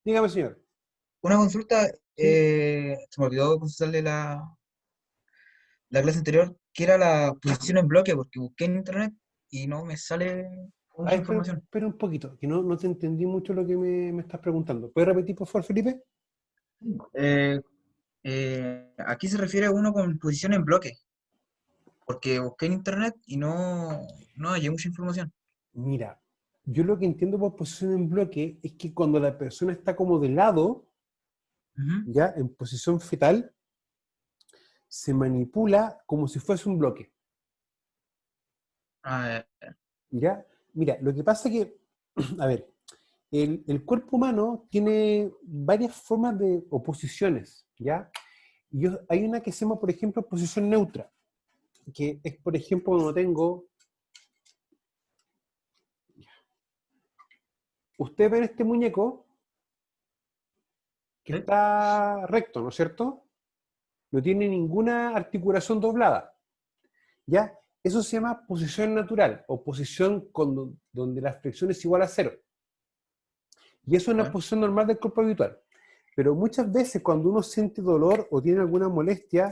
Dígame, señor. Una consulta, Sí, se me olvidó consultarle la clase anterior, que era la posición en bloque, porque busqué en internet y no me sale mucha espera, información. espera un poquito, que no te entendí mucho lo que me estás preguntando. ¿Puedes repetir, por favor, Felipe? Eh, Aquí se refiere a uno con posición en bloque, porque busqué en internet y no hallé mucha información. Mira, yo lo que entiendo por posición en bloque es que cuando la persona está como de lado, Ujú. ya, en posición fetal, se manipula como si fuese un bloque, Ah, ¿ya? Mira, lo que pasa es que, a ver, el cuerpo humano tiene varias formas de oposiciones, ¿ya? Hay una que se llama, por ejemplo, posición neutra, que es, por ejemplo, cuando tengo, usted ve este muñeco que ¿sí? está recto, ¿no es cierto? No tiene ninguna articulación doblada, ¿ya? Eso se llama posición natural, o posición donde la flexión es igual a cero. Y eso es una ¿Ya? posición normal del cuerpo habitual. Pero muchas veces cuando uno siente dolor o tiene alguna molestia,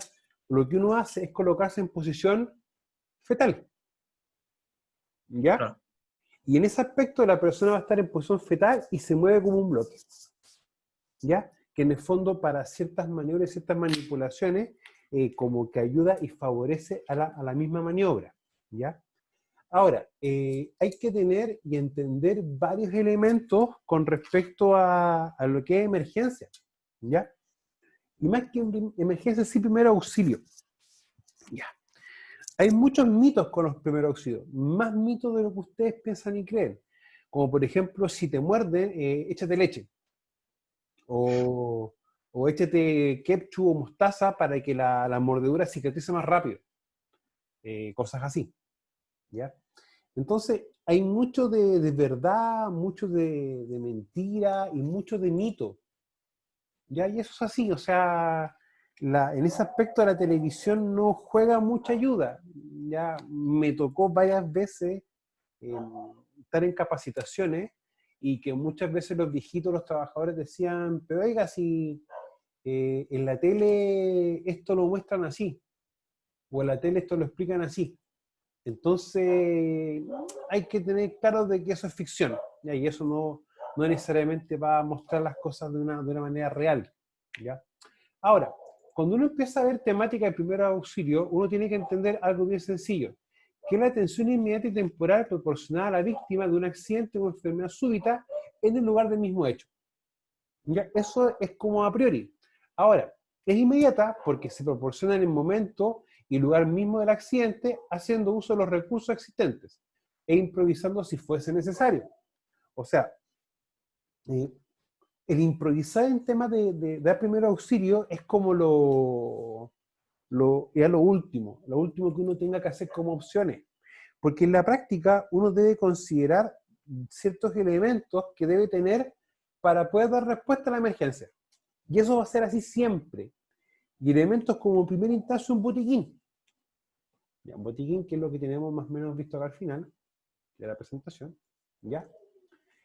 lo que uno hace es colocarse en posición fetal, ¿ya? Claro. Y en ese aspecto la persona va a estar en posición fetal y se mueve como un bloque, ¿ya? Que en el fondo para ciertas maniobras, ciertas manipulaciones, como que ayuda y favorece a la misma maniobra, ¿ya? Ahora, hay que tener y entender varios elementos con respecto a lo que es emergencia, ¿ya? Y más que emergencia, sí, primer auxilio, ¿ya? Hay muchos mitos con los primeros auxilios, más mitos de lo que ustedes piensan y creen. Como por ejemplo, si te muerden, échate leche. O, o échate ketchup o mostaza para que la mordedura cicatrice más rápido. Cosas así, ¿ya? Entonces, hay mucho de verdad, mucho de mentira y mucho de mito. ¿Ya? Y eso es así, o sea, en ese aspecto la televisión no juega mucha ayuda. Ya me tocó varias veces eh, estar en capacitaciones y que muchas veces los viejitos, los trabajadores decían, pero oiga, si en la tele esto lo muestran así, o en la tele esto lo explican así. Entonces, hay que tener claro de que eso es ficción, ¿ya? Y eso no necesariamente va a mostrar las cosas de una manera real, ¿ya? Ahora, cuando uno empieza a ver temática de primer auxilio, uno tiene que entender algo bien sencillo, que es la atención inmediata y temporal proporcionada a la víctima de un accidente o enfermedad súbita en el lugar del mismo hecho. ¿Ya? Eso es como a priori. Ahora, es inmediata porque se proporciona en el momento y lugar mismo del accidente haciendo uso de los recursos existentes e improvisando si fuese necesario. O sea, eh, el improvisar en temas de dar primer auxilio es como ya lo último que uno tenga que hacer como opciones. Porque en la práctica uno debe considerar ciertos elementos que debe tener para poder dar respuesta a la emergencia. Y eso va a ser así siempre. Y elementos como en primera instancia un botiquín. Ya, un botiquín que es lo que tenemos más o menos visto acá al final de la presentación. ¿Ya?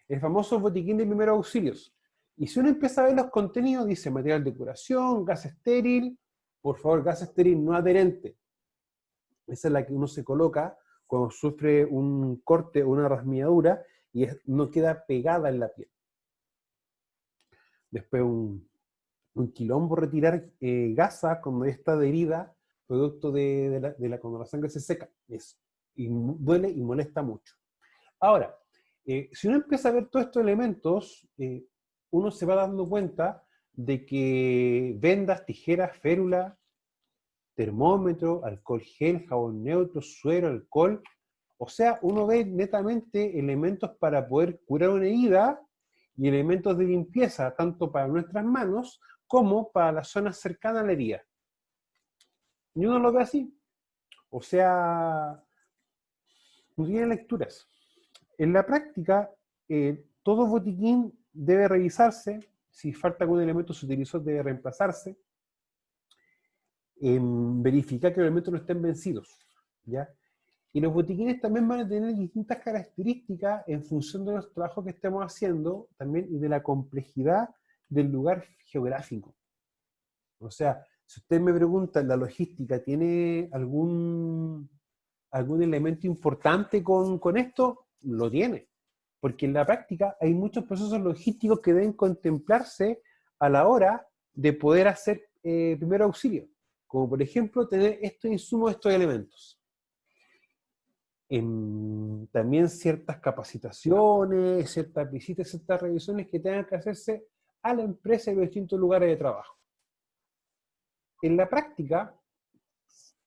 El famoso botiquín de primeros auxilios. Y si uno empieza a ver los contenidos, dice material de curación, gas estéril, por favor, gas estéril no adherente. Esa es la que uno se coloca cuando sufre un corte o una rasmilladura y no queda pegada en la piel. Después un quilombo retirar gasa cuando está adherida, producto cuando la sangre se seca. Y duele y molesta mucho. Ahora, si uno empieza a ver todos estos elementos, uno se va dando cuenta de que vendas, tijeras, férula, termómetro, alcohol gel, jabón neutro, suero, alcohol, o sea, uno ve netamente elementos para poder curar una herida y elementos de limpieza, tanto para nuestras manos como para las zonas cercanas a la herida. Y uno lo ve así. O sea, no tiene lecturas. En la práctica, todo botiquín debe revisarse. Si falta algún elemento se utilizó, debe reemplazarse. Verificar que los elementos no estén vencidos. ¿Ya? Y los botiquines también van a tener distintas características en función de los trabajos que estemos haciendo también y de la complejidad del lugar geográfico. O sea, si usted me pregunta, ¿la logística tiene algún elemento importante con esto? Lo tiene. Porque en la práctica hay muchos procesos logísticos que deben contemplarse a la hora de poder hacer primer auxilio. Como por ejemplo, tener estos insumos, estos elementos. También ciertas capacitaciones, ciertas visitas, ciertas revisiones que tengan que hacerse a la empresa y los distintos lugares de trabajo. En la práctica,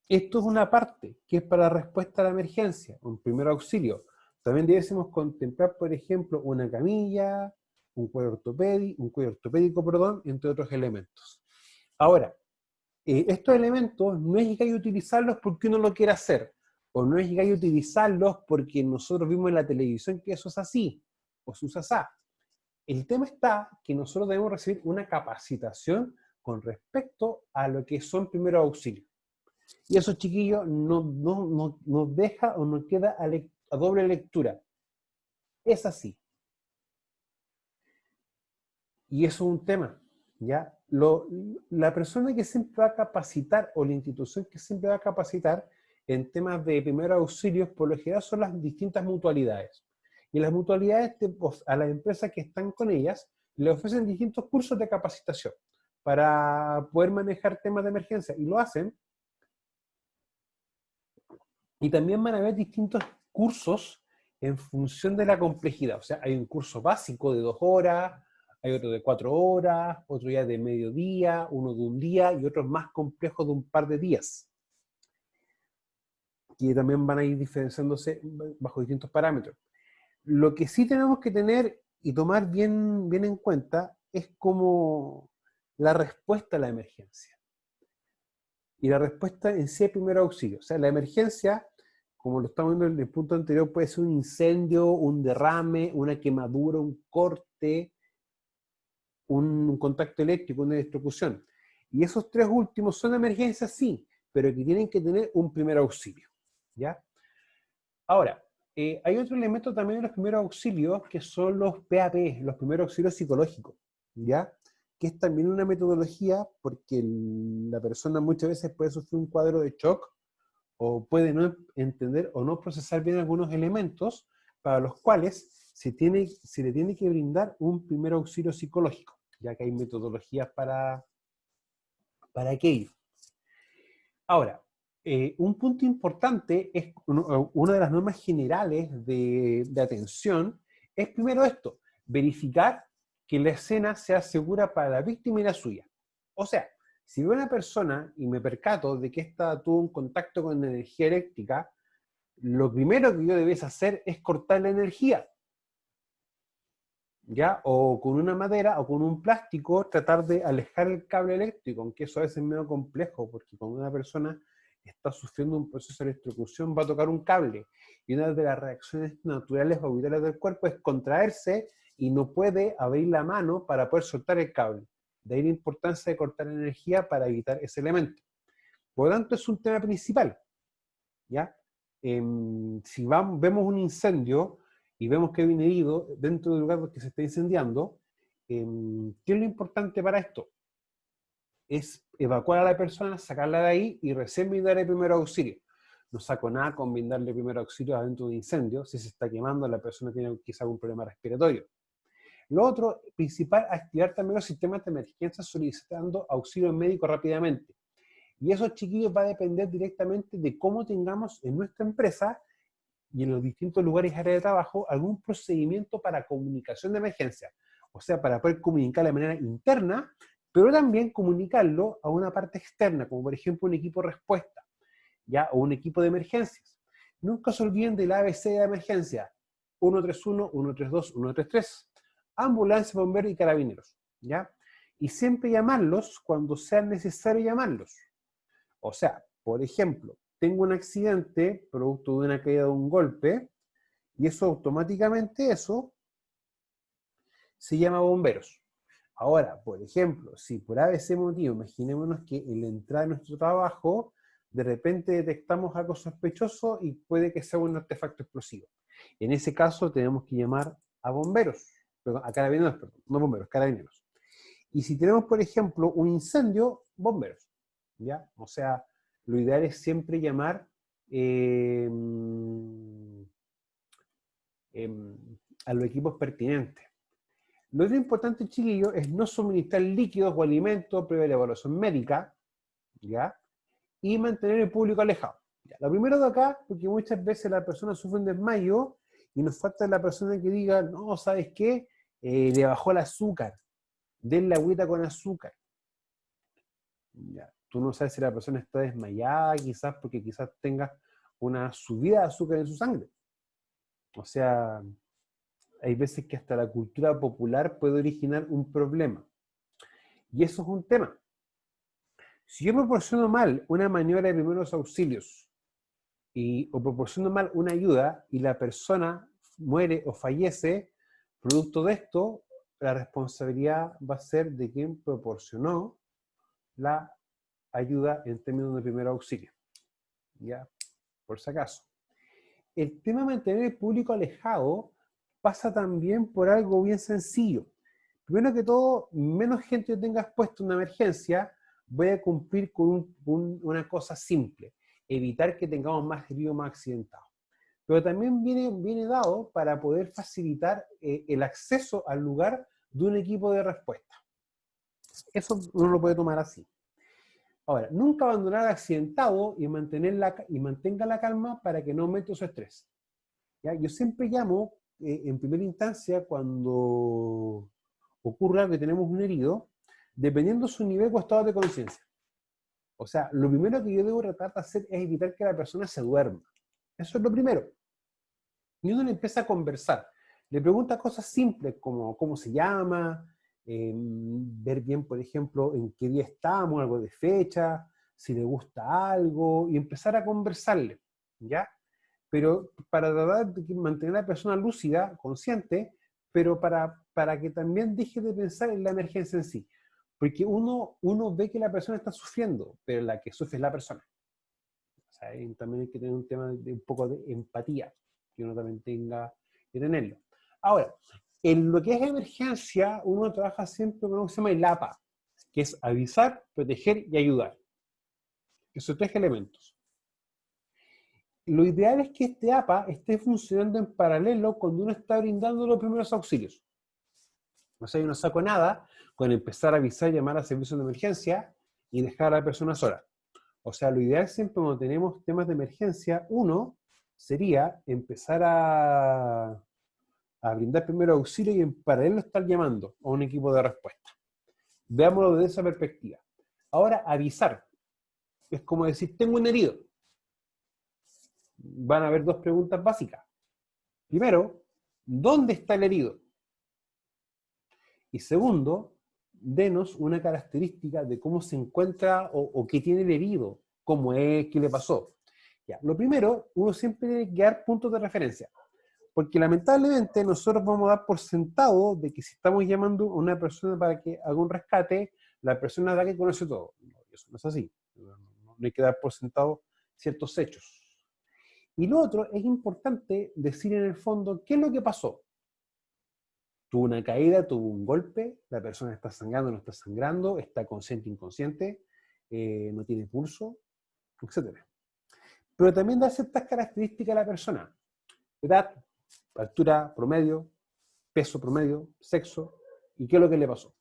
esto es una parte que es para respuesta a la emergencia, un primer auxilio. También debemos contemplar, por ejemplo, una camilla, un cuello ortopédico, perdón, entre otros elementos. Ahora, estos elementos no es llegar a utilizarlos porque uno lo quiera hacer, o no es llegar a utilizarlos porque nosotros vimos en la televisión que eso es así, o se usa así. El tema está que nosotros debemos recibir una capacitación con respecto a lo que son primeros auxilios. Y eso, chiquillos, nos deja o nos queda a doble lectura. Es así. Y eso es un tema, ¿ya? La persona que siempre va a capacitar, o la institución que siempre va a capacitar en temas de primeros auxilios, por lo general son las distintas mutualidades. Y las mutualidades, a las empresas que están con ellas, le ofrecen distintos cursos de capacitación para poder manejar temas de emergencia. Y lo hacen. Y también van a haber distintos cursos en función de la complejidad. O sea, hay un curso básico de 2 horas, hay otro de 4 horas, otro ya de mediodía, uno de un día y otros más complejos de un par de días, que también van a ir diferenciándose bajo distintos parámetros. Lo que sí tenemos que tener y tomar bien en cuenta es como la respuesta a la emergencia. Y la respuesta en sí es primer auxilio. O sea, la emergencia, como lo estamos viendo en el punto anterior, puede ser un incendio, un derrame, una quemadura, un corte, un contacto eléctrico, una electrocución. Y esos tres últimos son emergencias, sí, pero que tienen que tener un primer auxilio. ¿Ya? Ahora, hay otro elemento también en los primeros auxilios que son los PAP, los primeros auxilios psicológicos. ¿Ya? Que es también una metodología porque la persona muchas veces puede sufrir un cuadro de shock o puede no entender o no procesar bien algunos elementos para los cuales se le tiene que brindar un primer auxilio psicológico, ya que hay metodologías para aquello. Ahora, un punto importante es una de las normas generales de atención es primero esto, verificar que la escena sea segura para la víctima y la suya. O sea, si veo a una persona y me percato de que ésta tuvo un contacto con energía eléctrica, lo primero que yo debiese hacer es cortar la energía. ¿Ya? O con una madera o con un plástico tratar de alejar el cable eléctrico, aunque eso a veces es medio complejo, porque cuando una persona está sufriendo un proceso de electrocución va a tocar un cable, y una de las reacciones naturales o vitales del cuerpo es contraerse y no puede abrir la mano para poder soltar el cable. De ahí la importancia de cortar energía para evitar ese elemento. Por lo tanto, es un tema principal. ¿Ya? Si vemos un incendio y vemos que hay un herido dentro del lugar que se está incendiando, ¿qué es lo importante para esto? Es evacuar a la persona, sacarla de ahí y recién brindarle primer auxilio. No saco nada con brindarle primer auxilio adentro de un incendio. Si se está quemando, la persona tiene quizá un problema respiratorio. Lo otro, principal, activar también los sistemas de emergencia solicitando auxilio médico rápidamente. Y eso, chiquillos, va a depender directamente de cómo tengamos en nuestra empresa y en los distintos lugares y áreas de trabajo algún procedimiento para comunicación de emergencia. O sea, para poder comunicar de manera interna, pero también comunicarlo a una parte externa, como por ejemplo un equipo de respuesta, ¿ya? O un equipo de emergencias. Nunca se olviden del ABC de emergencia. 131, 132, 133. Ambulancia, bomberos y carabineros, ¿ya? Y siempre llamarlos cuando sea necesario llamarlos. O sea, por ejemplo, tengo un accidente producto de una caída de un golpe y eso automáticamente se llama bomberos. Ahora, por ejemplo, si por ABC motivo, imaginémonos que en la entrada de nuestro trabajo de repente detectamos algo sospechoso y puede que sea un artefacto explosivo. En ese caso tenemos que llamar a bomberos, perdón, a carabineros, perdón, no bomberos, carabineros. Y si tenemos, por ejemplo, un incendio, bomberos, ¿ya? O sea, lo ideal es siempre llamar a los equipos pertinentes. Lo otro importante, chiquillos, es no suministrar líquidos o alimentos previa a la evaluación médica, ¿ya? Y mantener el público alejado. ¿Ya? Lo primero de acá, porque muchas veces la persona sufre un desmayo y nos falta la persona que diga, no, ¿sabes qué? Le bajó el azúcar, denle agüita con azúcar. ¿Ya? Tú no sabes si la persona está desmayada, quizás porque quizás tenga una subida de azúcar en su sangre. O sea, hay veces que hasta la cultura popular puede originar un problema. Y eso es un tema. Si yo proporciono mal una maniobra de primeros auxilios o proporciono mal una ayuda y la persona muere o fallece, producto de esto, la responsabilidad va a ser de quien proporcionó la ayuda en términos de primer auxilio. ¿Ya? Por si acaso. El tema de mantener el público alejado pasa también por algo bien sencillo. Primero que todo, menos gente tenga expuesta a una emergencia, voy a cumplir con una cosa simple, evitar que tengamos más heridos, más accidentados. Pero también viene dado para poder facilitar el acceso al lugar de un equipo de respuesta. Eso uno lo puede tomar así. Ahora, nunca abandonar al accidentado y mantenga la calma para que no aumente su estrés. ¿Ya? Yo siempre llamo, en primera instancia, cuando ocurra que tenemos un herido, dependiendo de su nivel o estado de conciencia. O sea, lo primero que yo debo tratar de hacer es evitar que la persona se duerma. Eso es lo primero. Y uno le empieza a conversar. Le pregunta cosas simples como cómo se llama, ver bien, por ejemplo, en qué día estamos, algo de fecha, si le gusta algo, y empezar a conversarle, ¿ya? Pero para tratar de mantener a la persona lúcida, consciente, pero para que también deje de pensar en la emergencia en sí. Porque uno ve que la persona está sufriendo, pero la que sufre es la persona. O sea, también hay que tener un tema de un poco de empatía, que uno también tenga que tenerlo. Ahora, en lo que es emergencia, uno trabaja siempre con lo que se llama el APA, que es avisar, proteger y ayudar. Esos tres elementos. Lo ideal es que este APA esté funcionando en paralelo cuando uno está brindando los primeros auxilios. O sea, yo no saco nada con empezar a avisar, llamar a servicios de emergencia y dejar a la persona sola. O sea, lo ideal siempre cuando tenemos temas de emergencia, uno sería empezar a brindar primero auxilio y en paralelo estar llamando a un equipo de respuesta. Veámoslo desde esa perspectiva. Ahora, avisar. Es como decir, tengo un herido. Van a haber dos preguntas básicas. Primero, ¿dónde está el herido? Y segundo, denos una característica de cómo se encuentra o qué tiene el herido, cómo es, qué le pasó. Ya, lo primero, uno siempre tiene que dar puntos de referencia. Porque lamentablemente nosotros vamos a dar por sentado de que si estamos llamando a una persona para que haga un rescate, la persona da que conoce todo. No, eso no es así. No hay que dar por sentado ciertos hechos. Y lo otro, es importante decir en el fondo qué es lo que pasó. Tuvo una caída, tuvo un golpe, la persona está sangrando, no está sangrando, está consciente, inconsciente, no tiene pulso, etc. Pero también da ciertas características a la persona. Edad, altura promedio, peso promedio, sexo, y qué es lo que le pasó.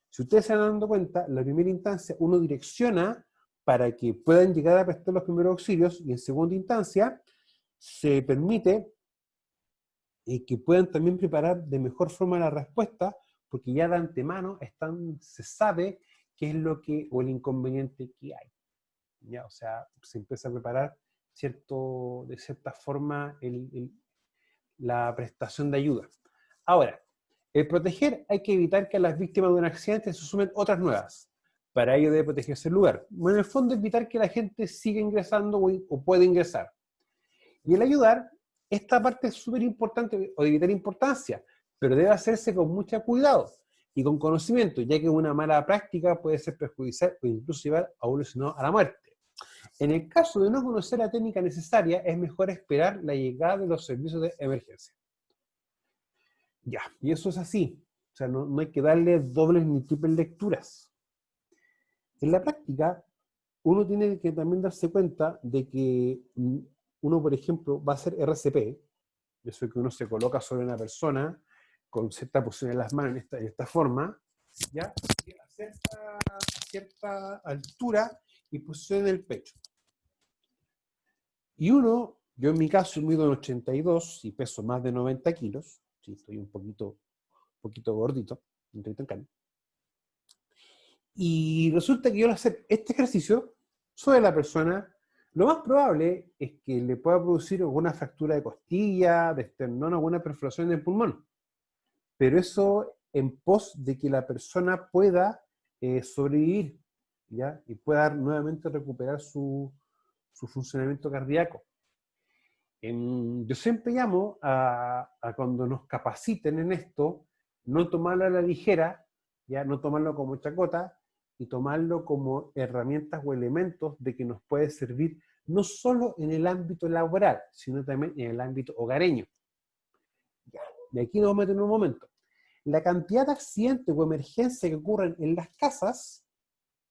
Si ustedes se van dando cuenta, en la primera instancia uno direcciona para que puedan llegar a prestar los primeros auxilios y en segunda instancia se permite que puedan también preparar de mejor forma la respuesta porque ya de antemano se sabe qué es lo que o el inconveniente que hay. ¿Ya? O sea, se empieza a preparar de cierta forma la prestación de ayuda. Ahora, el proteger hay que evitar que a las víctimas de un accidente se sumen otras nuevas. Para ello debe protegerse el lugar. Bueno, en el fondo evitar que la gente siga ingresando o pueda ingresar. Y el ayudar, esta parte es súper importante o de vital importancia, pero debe hacerse con mucho cuidado y con conocimiento, ya que una mala práctica puede ser perjudicial o incluso llevar a la muerte. En el caso de no conocer la técnica necesaria, es mejor esperar la llegada de los servicios de emergencia. Ya, y eso es así. O sea, no hay que darle dobles ni triples lecturas. En la práctica, uno tiene que también darse cuenta de que uno, por ejemplo, va a hacer RCP, eso que uno se coloca sobre una persona con cierta posición en las manos en esta forma, ¿ya? A cierta altura y posición en el pecho. Y uno, yo en mi caso mido en 82 y peso más de 90 kilos, sí, estoy un poquito gordito, un poquito en carne. Y resulta que yo al hacer este ejercicio sobre la persona, lo más probable es que le pueda producir alguna fractura de costilla, de esternón, alguna perforación del pulmón. Pero eso en pos de que la persona pueda sobrevivir, ¿ya? Y pueda nuevamente recuperar su funcionamiento cardíaco. Yo siempre llamo a cuando nos capaciten en esto, no tomarlo a la ligera, ya no tomarlo como chacota, y tomarlo como herramientas o elementos de que nos puede servir no solo en el ámbito laboral, sino también en el ámbito hogareño. Ya, y aquí nos vamos a meter en un momento. La cantidad de accidentes o emergencias que ocurren en las casas,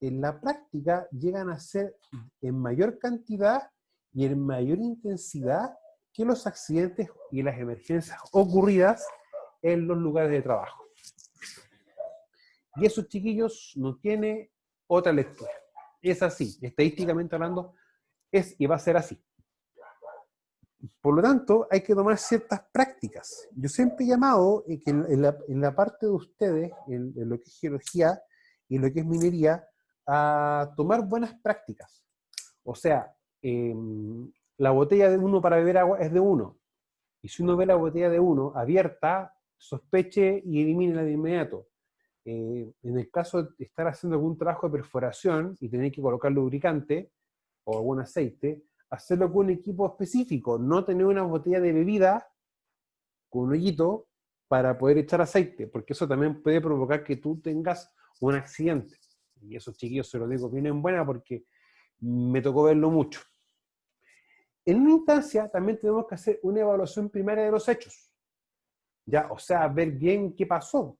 en la práctica, llegan a ser en mayor cantidad y en mayor intensidad que los accidentes y las emergencias ocurridas en los lugares de trabajo. Y esos chiquillos no tiene otra lectura. Es así, estadísticamente hablando, es y va a ser así. Por lo tanto, hay que tomar ciertas prácticas. Yo siempre he llamado que en la parte de ustedes, en lo que es geología y lo que es minería, a tomar buenas prácticas. O sea, la botella de uno para beber agua es de uno. Y si uno ve la botella de uno abierta, sospeche y elimínela de inmediato. En el caso de estar haciendo algún trabajo de perforación y tener que colocar lubricante o algún aceite, hacerlo con un equipo específico, no tener una botella de bebida con un hoyito para poder echar aceite, porque eso también puede provocar que tú tengas un accidente. Y esos chiquillos, se lo digo bien en buena porque me tocó verlo mucho. En una instancia también tenemos que hacer una evaluación primaria de los hechos, ¿ya? O sea, ver bien qué pasó,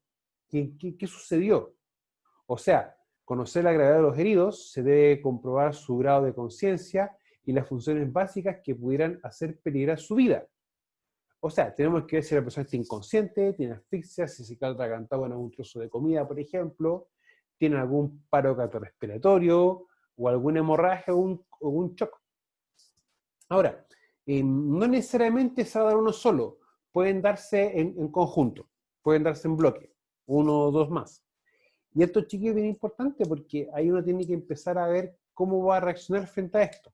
qué sucedió. O sea, conocer la gravedad de los heridos, se debe comprobar su grado de conciencia y las funciones básicas que pudieran hacer peligrar su vida. O sea, tenemos que ver si la persona está inconsciente, tiene asfixia, si se queda atragantado en algún trozo de comida, por ejemplo, tiene algún paro cardiorrespiratorio o alguna hemorragia o un shock. Ahora, no necesariamente se va a dar uno solo, pueden darse en conjunto, pueden darse en bloque, uno o dos más. Y esto, chiquillos, es bien importante porque ahí uno tiene que empezar a ver cómo va a reaccionar frente a esto.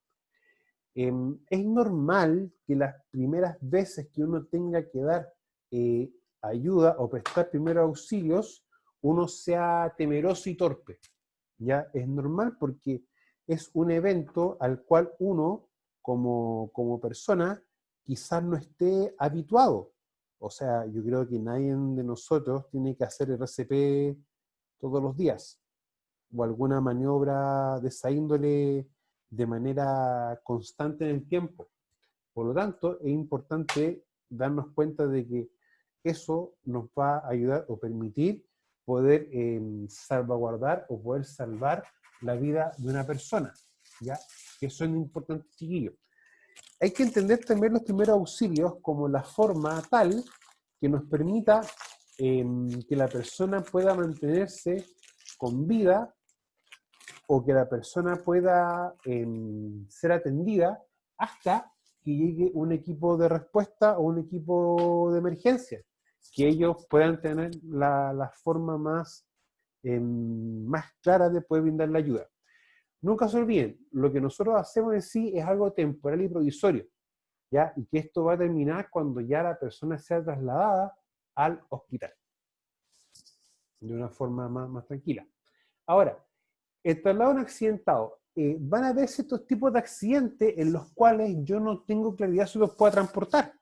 Es normal que las primeras veces que uno tenga que dar ayuda o prestar primeros auxilios, uno sea temeroso y torpe. ¿Ya? Es normal porque es un evento al cual uno, como persona, quizás no esté habituado. O sea, yo creo que nadie de nosotros tiene que hacer RCP todos los días, o alguna maniobra de esa índole de manera constante en el tiempo. Por lo tanto, es importante darnos cuenta de que eso nos va a ayudar o permitir poder salvaguardar o poder salvar la vida de una persona, ¿ya? Eso es importante, chiquillo. Hay que entender también los primeros auxilios como la forma tal que nos permita que la persona pueda mantenerse con vida o que la persona pueda ser atendida hasta que llegue un equipo de respuesta o un equipo de emergencia, que ellos puedan tener la forma más clara de poder brindar la ayuda. Nunca se olviden, lo que nosotros hacemos en sí es algo temporal y provisorio, ¿ya? Y que esto va a terminar cuando ya la persona sea trasladada al hospital, de una forma más tranquila. Ahora, el traslado a un accidentado, van a verse estos tipos de accidentes en los cuales yo no tengo claridad si los puedo transportar.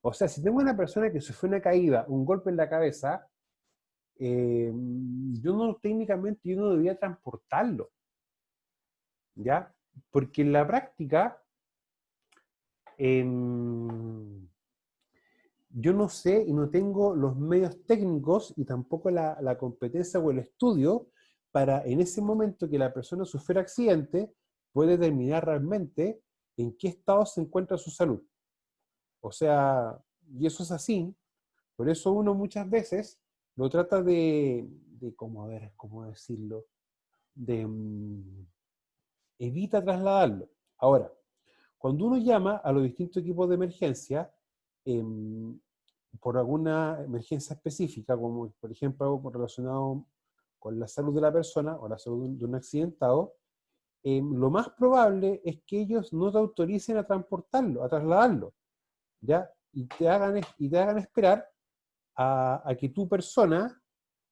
O sea, si tengo una persona que sufrió una caída, un golpe en la cabeza, técnicamente yo no debería transportarlo, ¿ya? Porque en la práctica, em, yo no sé y no tengo los medios técnicos y tampoco la competencia o el estudio para en ese momento que la persona sufriera accidente, puede determinar realmente en qué estado se encuentra su salud. O sea, y eso es así, por eso uno muchas veces lo trata de ¿cómo, a ver, cómo decirlo? De evita trasladarlo. Ahora, cuando uno llama a los distintos equipos de emergencia, em, por alguna emergencia específica, como por ejemplo algo relacionado con la salud de la persona o la salud de un accidentado, lo más probable es que ellos no te autoricen a transportarlo, a trasladarlo, ¿ya? Y te hagan esperar a que tu persona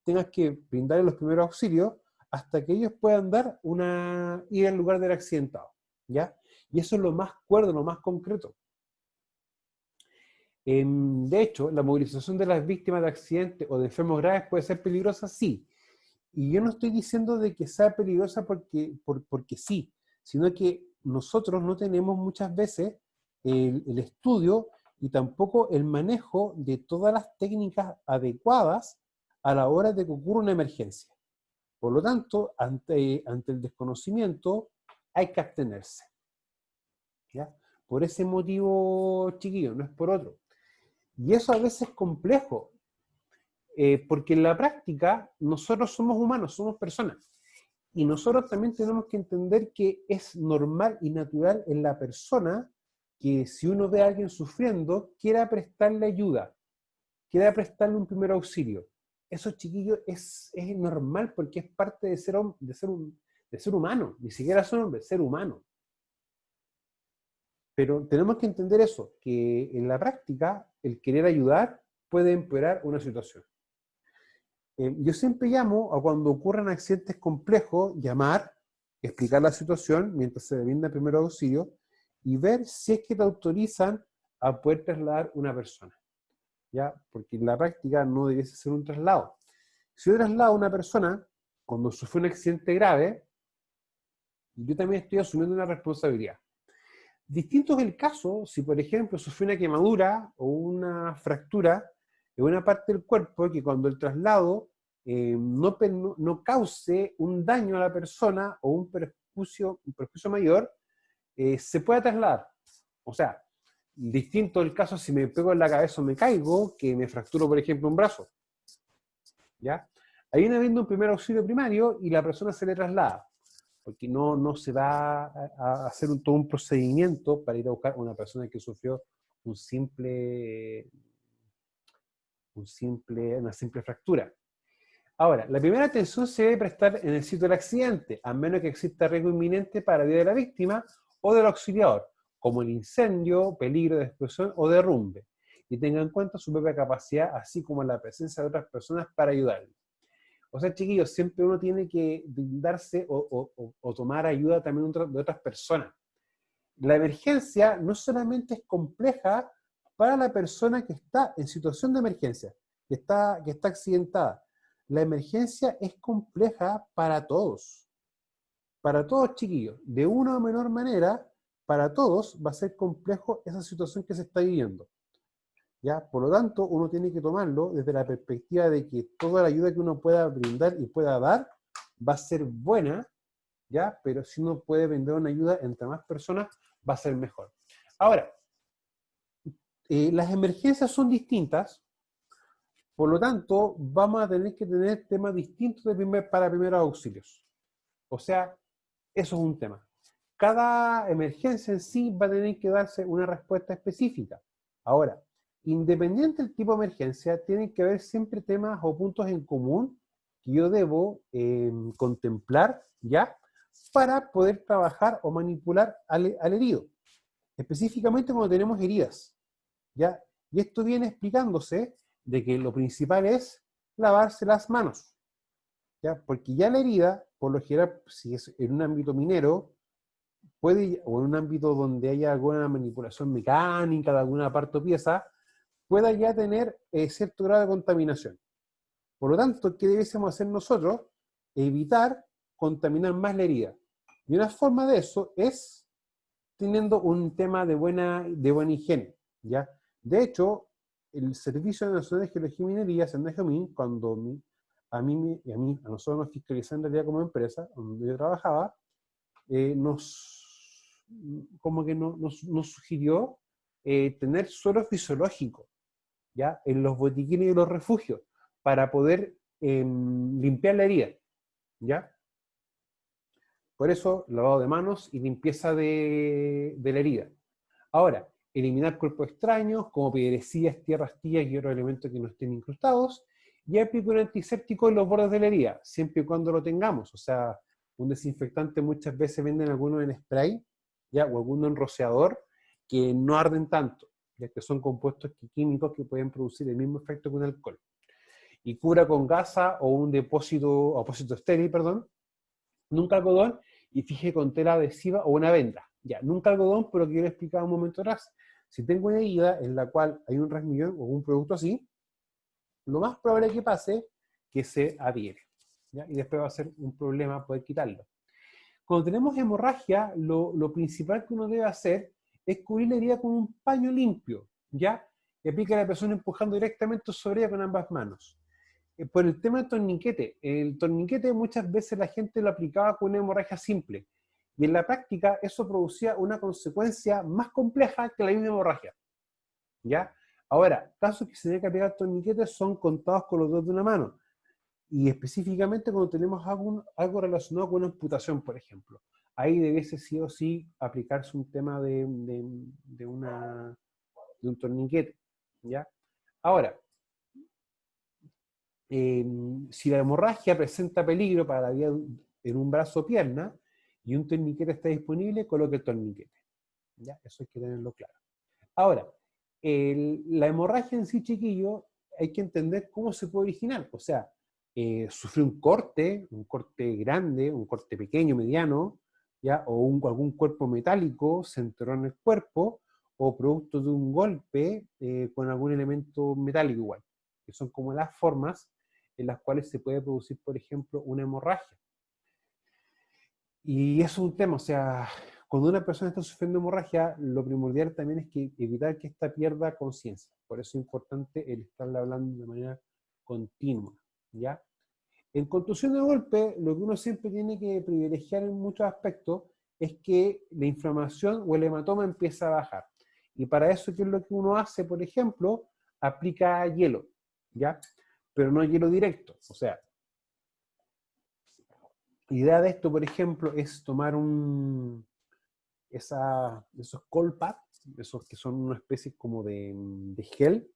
tengas que brindarle los primeros auxilios hasta que ellos puedan ir al lugar del accidentado, ¿ya? Y eso es lo más cuerdo, lo más concreto. De hecho, la movilización de las víctimas de accidentes o de enfermos graves puede ser peligrosa, sí. Y yo no estoy diciendo de que sea peligrosa porque sí, sino que nosotros no tenemos muchas veces el estudio y tampoco el manejo de todas las técnicas adecuadas a la hora de que ocurra una emergencia. Por lo tanto, ante el desconocimiento hay que abstenerse, ¿ya? Por ese motivo, chiquillo, no es por otro. Y eso a veces es complejo, porque en la práctica nosotros somos humanos, somos personas. Y nosotros también tenemos que entender que es normal y natural en la persona que si uno ve a alguien sufriendo, quiera prestarle ayuda, quiera prestarle un primer auxilio. Eso, chiquillos, es normal porque es parte de ser humano. Ni siquiera son hombres, ser humano. Pero tenemos que entender eso, que en la práctica el querer ayudar puede empeorar una situación. Yo siempre llamo a cuando ocurren accidentes complejos, llamar, explicar la situación mientras se brinda el primer auxilio y ver si es que te autorizan a poder trasladar una persona, ¿ya? Porque en la práctica no debiese ser un traslado. Si yo traslado a una persona cuando sufre un accidente grave, yo también estoy asumiendo una responsabilidad. Distinto es el caso si, por ejemplo, sufre una quemadura o una fractura en una parte del cuerpo que cuando el traslado no cause un daño a la persona o un perjuicio mayor, se puede trasladar. O sea, distinto el caso si me pego en la cabeza o me caigo, que me fracturo, por ejemplo, un brazo. ¿Ya? Ahí viene habiendo un primer auxilio primario y la persona se le traslada, porque no se va a hacer todo un procedimiento para ir a buscar a una persona que sufrió un una simple fractura. Ahora, la primera atención se debe prestar en el sitio del accidente, a menos que exista riesgo inminente para la vida de la víctima o del auxiliador, como el incendio, peligro de explosión o derrumbe, y tenga en cuenta su propia capacidad, así como la presencia de otras personas para ayudarle. O sea, chiquillos, siempre uno tiene que brindarse o tomar ayuda también de otras personas. La emergencia no solamente es compleja para la persona que está en situación de emergencia, que está accidentada. La emergencia es compleja para todos, chiquillos. De una o menor manera, para todos va a ser complejo esa situación que se está viviendo. ¿Ya? Por lo tanto, uno tiene que tomarlo desde la perspectiva de que toda la ayuda que uno pueda brindar y pueda dar va a ser buena, ¿ya? Pero si uno puede brindar una ayuda entre más personas, va a ser mejor. Ahora, las emergencias son distintas, por lo tanto, vamos a tener que tener temas distintos para primeros auxilios. O sea, eso es un tema. Cada emergencia en sí va a tener que darse una respuesta específica. Ahora, independiente del tipo de emergencia, tienen que haber siempre temas o puntos en común que yo debo contemplar, ¿ya? Para poder trabajar o manipular al herido. Específicamente cuando tenemos heridas, ¿ya? Y esto viene explicándose de que lo principal es lavarse las manos, ¿ya? Porque ya la herida, por lo general, si es en un ámbito minero, o en un ámbito donde haya alguna manipulación mecánica de alguna parte o pieza, pueda ya tener cierto grado de contaminación. Por lo tanto, ¿qué debiésemos hacer nosotros? Evitar contaminar más la herida. Y una forma de eso es teniendo un tema de buena higiene, ¿ya? De hecho, el Servicio Nacional de Geología y Minería, SENAGEOMIN, cuando a nosotros nos fiscalizan en realidad como empresa, donde yo trabajaba, como que nos sugirió tener suelo fisiológico, ¿ya? En los botiquines y los refugios, para poder limpiar la herida, ¿ya? Por eso, lavado de manos y limpieza de la herida. Ahora, eliminar cuerpos extraños, como piedrecillas, tierras, astillas y otros elementos que no estén incrustados, y aplicar un antiséptico en los bordes de la herida, siempre y cuando lo tengamos. O sea, un desinfectante muchas veces venden algunos en spray, ¿ya? O alguno en rociador, que no arden tanto, ya que son compuestos químicos que pueden producir el mismo efecto que un alcohol. Y cubra con gasa o un depósito estéril, perdón, nunca algodón, y fije con tela adhesiva o una venda. Ya, nunca algodón, pero quiero explicar un momento atrás. Si tengo una herida en la cual hay un rasmillón o un producto así, lo más probable que pase que se adhiere, ¿ya? Y después va a ser un problema poder quitarlo. Cuando tenemos hemorragia, lo principal que uno debe hacer es cubrir la herida con un paño limpio, ¿ya? Y aplica a la persona empujando directamente sobre ella con ambas manos. Por el tema del torniquete. El torniquete muchas veces la gente lo aplicaba con una hemorragia simple. Y en la práctica eso producía una consecuencia más compleja que la misma hemorragia, ¿ya? Ahora, casos que se tiene que aplicar torniquetes son contados con los dedos de una mano. Y específicamente cuando tenemos algo relacionado con una amputación, por ejemplo. Ahí debiese sí o sí aplicarse un tema de un torniquete, ¿ya? Ahora, si la hemorragia presenta peligro para la vida en un brazo o pierna y un torniquete está disponible, coloque el torniquete, ¿ya? Eso hay que tenerlo claro. Ahora, la hemorragia en sí, chiquillo, hay que entender cómo se puede originar. O sea, sufre un corte grande, un corte pequeño, mediano, ¿ya? O algún cuerpo metálico se enterró en el cuerpo, o producto de un golpe con algún elemento metálico igual, que son como las formas en las cuales se puede producir, por ejemplo, una hemorragia. Y eso es un tema, o sea, cuando una persona está sufriendo hemorragia, lo primordial también es que evitar que ésta pierda conciencia. Por eso es importante el estarle hablando de manera continua, ¿ya? En contusión de golpe, lo que uno siempre tiene que privilegiar en muchos aspectos es que la inflamación o el hematoma empieza a bajar. Y para eso, ¿qué es lo que uno hace? Por ejemplo, aplica hielo, ¿ya? Pero no hielo directo. O sea, la idea de esto, por ejemplo, es tomar esos cold pads, esos que son una especie como de gel,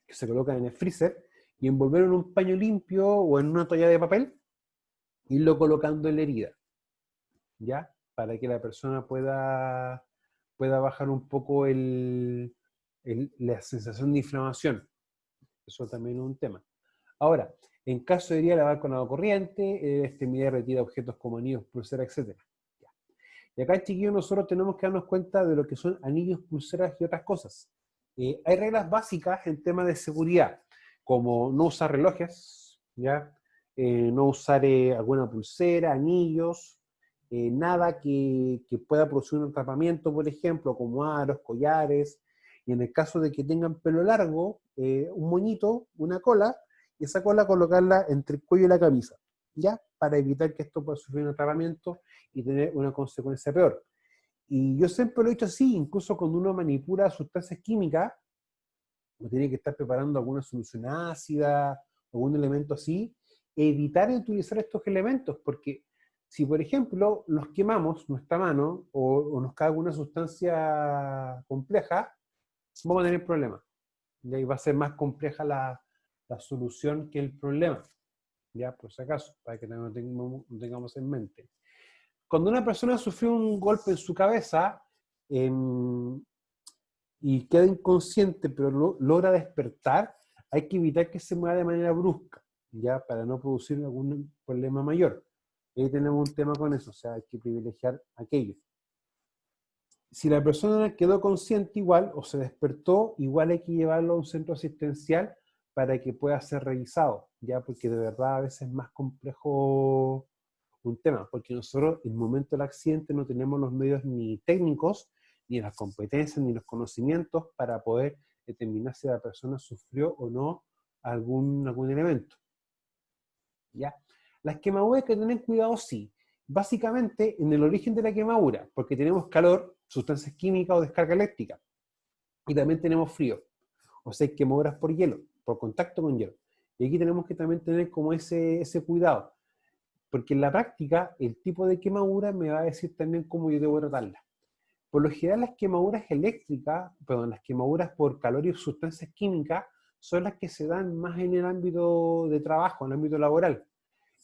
que se colocan en el freezer, y envolverlo en un paño limpio o en una toalla de papel, irlo colocando en la herida, ¿ya? Para que la persona pueda bajar un poco la sensación de inflamación. Eso también es un tema. Ahora, en caso de herida, lavar con agua corriente, extremidad retira objetos como anillos, pulseras, etc. Y acá, chiquillos, nosotros tenemos que darnos cuenta de lo que son anillos, pulseras y otras cosas. Hay reglas básicas en temas de seguridad, como no usar relojes, ¿ya? No usar alguna pulsera, anillos, nada que pueda producir un atrapamiento, por ejemplo, como aros, collares, y en el caso de que tengan pelo largo, un moñito, una cola, y esa cola colocarla entre el cuello y la camisa, ¿ya? Para evitar que esto pueda sufrir un atrapamiento y tener una consecuencia peor. Y yo siempre lo he dicho así, incluso cuando uno manipula sustancias químicas, uno tiene que estar preparando alguna solución ácida, algún elemento así, evitar utilizar estos elementos, porque si por ejemplo los quemamos nuestra mano o nos cae alguna sustancia compleja, vamos a tener problemas. Y ahí va a ser más compleja la solución que el problema, ya por si acaso, para que lo tengamos en mente. Cuando una persona sufrió un golpe en su cabeza y queda inconsciente, pero logra despertar, hay que evitar que se mueva de manera brusca, ya para no producir algún problema mayor. Ahí tenemos un tema con eso, o sea, hay que privilegiar aquello. Si la persona quedó consciente igual o se despertó, igual hay que llevarlo a un centro asistencial para que pueda ser revisado, ya porque de verdad a veces es más complejo un tema, porque nosotros en el momento del accidente no tenemos los medios ni técnicos, ni las competencias, ni los conocimientos para poder determinar si la persona sufrió o no algún elemento. ¿Ya? Las quemaduras hay que tener cuidado, sí. Básicamente en el origen de la quemadura, porque tenemos calor, sustancias químicas o descarga eléctrica. Y también tenemos frío. O sea, hay quemaduras por hielo, por contacto con hielo. Y aquí tenemos que también tener como ese cuidado. Porque en la práctica, el tipo de quemadura me va a decir también cómo yo debo tratarla. Por lo general, las quemaduras eléctricas, perdón, las quemaduras por calor y sustancias químicas, son las que se dan más en el ámbito de trabajo, en el ámbito laboral.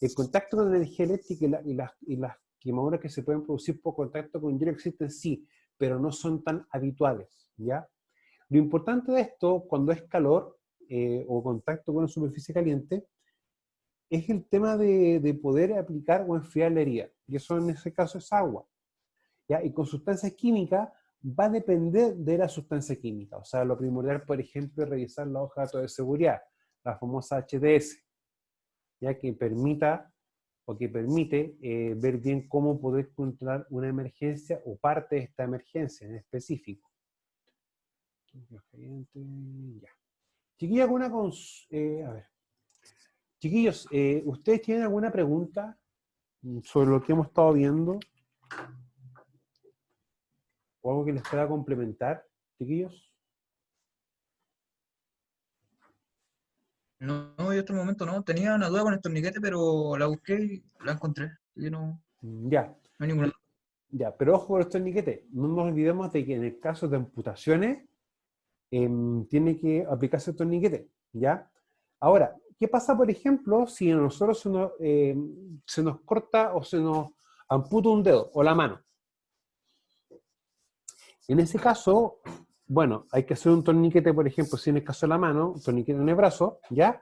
El contacto con la energía eléctrica y las quemaduras que se pueden producir por contacto con hielo existen, sí, pero no son tan habituales, ¿ya? Lo importante de esto, cuando es calor o contacto con una superficie caliente, es el tema de poder aplicar o enfriar la herida. Y eso en ese caso es agua, ¿ya? Y con sustancias químicas va a depender de la sustancia química. O sea, lo primordial, por ejemplo, es revisar la hoja de datos de seguridad, la famosa HDS, ya que permita o que permite ver bien cómo poder controlar una emergencia o parte de esta emergencia en específico. Ya. Chiquillos, a ver. Chiquillos, ¿ustedes tienen alguna pregunta sobre lo que hemos estado viendo? ¿O algo que les pueda complementar, chiquillos? No, yo hasta el momento no. Tenía una duda con el torniquete, pero la busqué y la encontré. Yo no, Ya. no hay ninguna. Ya, pero ojo con los torniquetes. No nos olvidemos de que en el caso de amputaciones tiene que aplicarse el torniquete, ¿ya? Ahora, ¿qué pasa, por ejemplo, si a nosotros se nos corta o se nos amputa un dedo o la mano? En ese caso, bueno, hay que hacer un torniquete, por ejemplo, si en el caso de la mano, un torniquete en el brazo, ¿ya?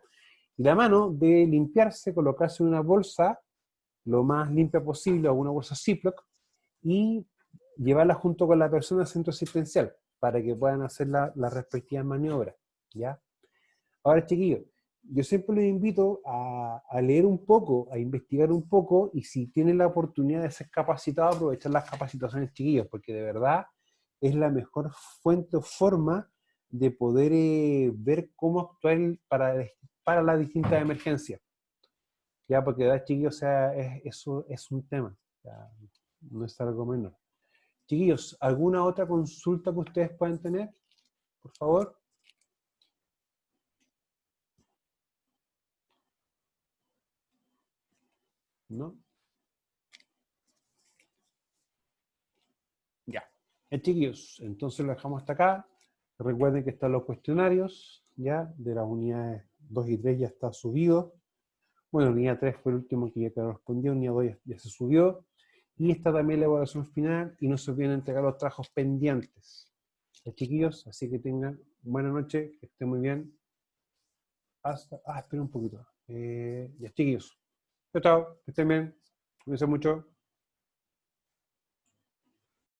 Y la mano debe limpiarse, colocarse en una bolsa lo más limpia posible, o una bolsa Ziploc, y llevarla junto con la persona al centro asistencial para que puedan hacer las respectivas maniobras, ¿ya? Ahora, chiquillos, yo siempre les invito a leer un poco, a investigar un poco, y si tienen la oportunidad de ser capacitados, aprovechar las capacitaciones, chiquillos, porque de verdad es la mejor fuente o forma de poder ver cómo actuar para las distintas emergencias. Ya, porque de verdad, chiquillos, o sea, eso es un tema, o sea, no es algo menor. Chiquillos, ¿alguna otra consulta que ustedes puedan tener? Por favor. ¿No? Ya. Chiquillos, entonces lo dejamos hasta acá. Recuerden que están los cuestionarios, ya, de las unidades 2 y 3 ya está subido. Bueno, unidad 3 fue el último que ya correspondía, unidad 2 ya se subió. Y está también la evaluación final y no se olviden entregar los trabajos pendientes. Ya, chiquillos, así que tengan buena noche, que estén muy bien. Espera un poquito. Ya, chiquillos. Chao, chao, que estén bien. Cuídense mucho.